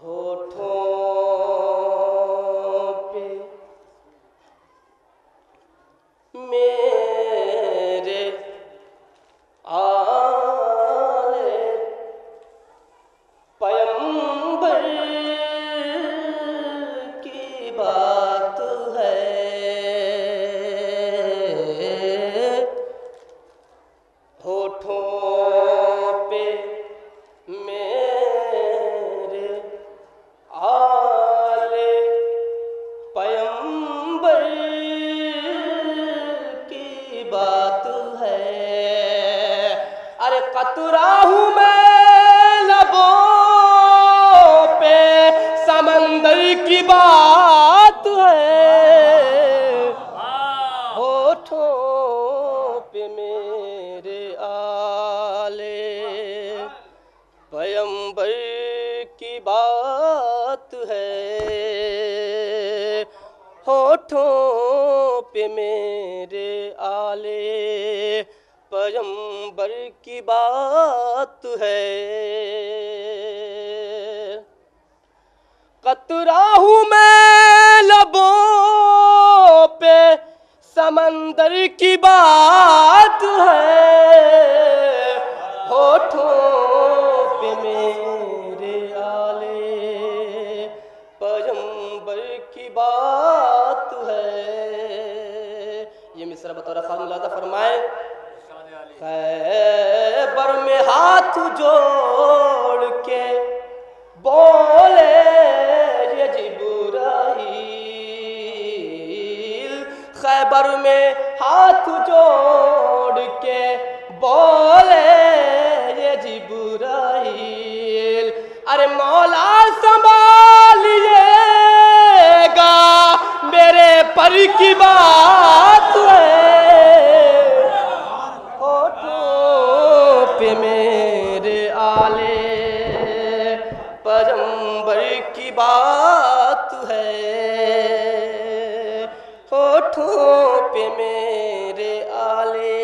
होठों पे मेरे आले पैगंबर की बात है होठों पे मेरे आले पैगंबर की बात है। अरे कतरा हूँ मैं लबों पे, समंदर की बात है। होठों पे मेरे आले पैगंबर की बात है। होठों पे मेरे आले पैगंबर की बात है। कतरा हूँ मैं लबों पे, समंदर की बात है। होठों पे मेरे आले पैगंबर की बात है। ये मिसरा बतौर खास मुलाजा फरमाए। खैबर में हाथ जोड़ के बोले ये जिब्राइल, खैबर में हाथ जोड़ के बोले ये जिब्राइल, अरे मौला संभालिएगा मेरे पर की बात है। होठों पे मेरे आले पैगंबर की बात है। होठों पे मेरे आले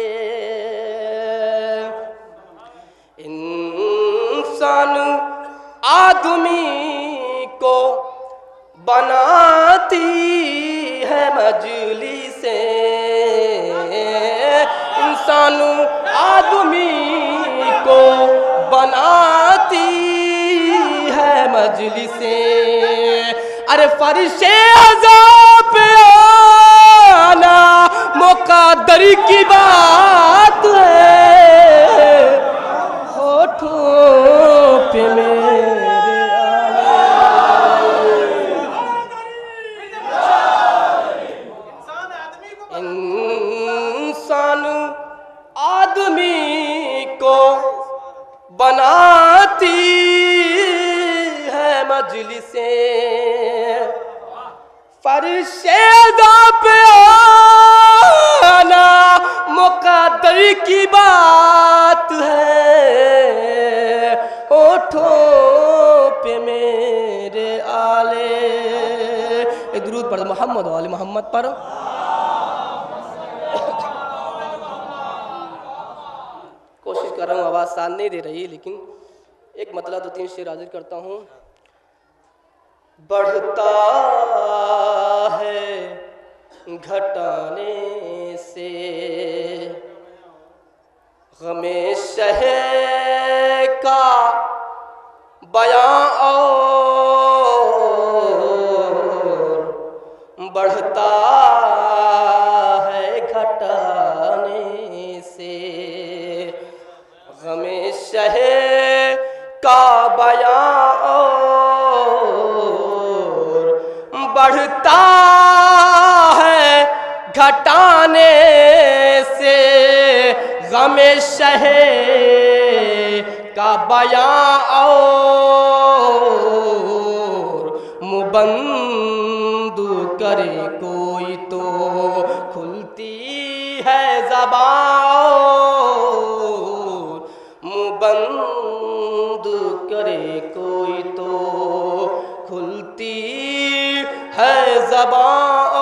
इंसान आदमी को बनाती है मजलिसे, इंसान आदमी को बनाती है मजलिसे। अरे फरिशे अज़ाब पे आना मुक़द्दर की बात है। होठों पे मेरे आले इंसान आदमी को बनाती है मजलिसे, फरिश्ते पे आना मुक़द्दर की बात है। होठों पे मेरे आले दुरूद पढ़ मोहम्मद वाले मोहम्मद पर। कोशिश कर रहा हूँ, आवाज़ साथ नहीं दे रही, लेकिन एक मतलब दो तीन शेर हाजिर करता हूँ। बढ़ता है घटाने से गमे शहे का बयां और बढ़ता है घटाने से गमे शहे का बयां और बढ़ता है घटाने से गमे शहे का बयां और मुबंद करे कोई तो खुलती है ज़बान, मुबंद करे कोई तो खुलती है ज़बान,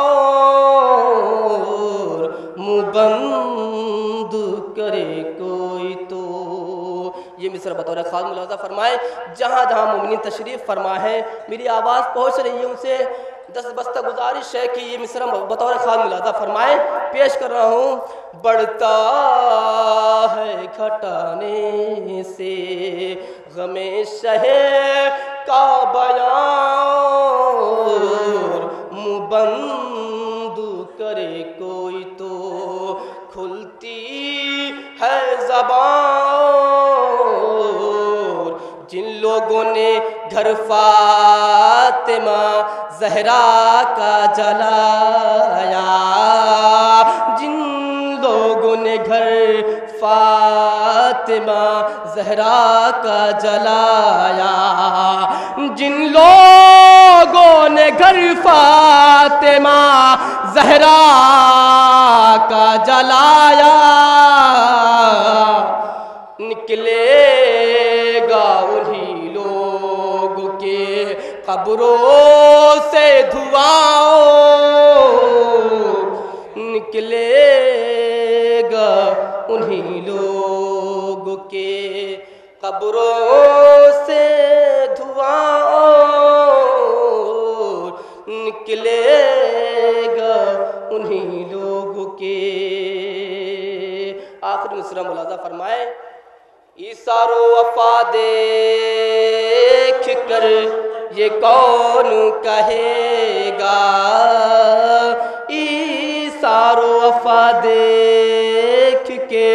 मुबंद करे कोई तो। ये मिसरा बतौर खास मुलाजा फरमाए। जहाँ जहाँ मोमिनीन तशरीफ़ फरमा है, मेरी आवाज़ पहुँच रही है, उनसे दस बस्ता गुजारिश है कि ये मिसरा बतौर खास मुलाजा फरमाए। पेश कर रहा हूँ। बढ़ता है घटाने से गमे शहे का बयां, मुबंद करे कोई तो खुलती है ज़बान। जिन लोगों ने घर फातिमा जहरा का जलाया, जिन लोगों लोगों ने घर फातिमा ज़हरा का जलाया, जिन लोगों ने घर फातिमा ज़हरा का जलाया, निकलेगा उन्हीं लोगों के कब्रों से धुआं, निकलेगा उन्हीं लोगों के कब्रों से धुआं, निकलेगा उन्हीं लोगों के। आखिरी मिसरा मुलाजा फरमाए, इसारो वफा देख कर ये कौन कहेगा, इसारो वफा देख के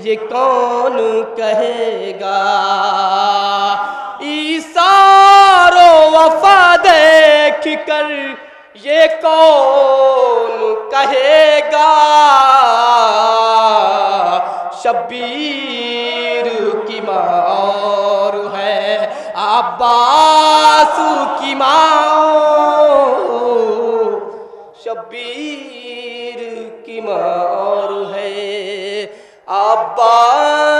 ये कौन कहेगा, इसारो वफा देख कर ये कौन कहेगा, शब्बीर की माँ और है अब्बास की माँ, शब्बीर की माँ और है अब्बास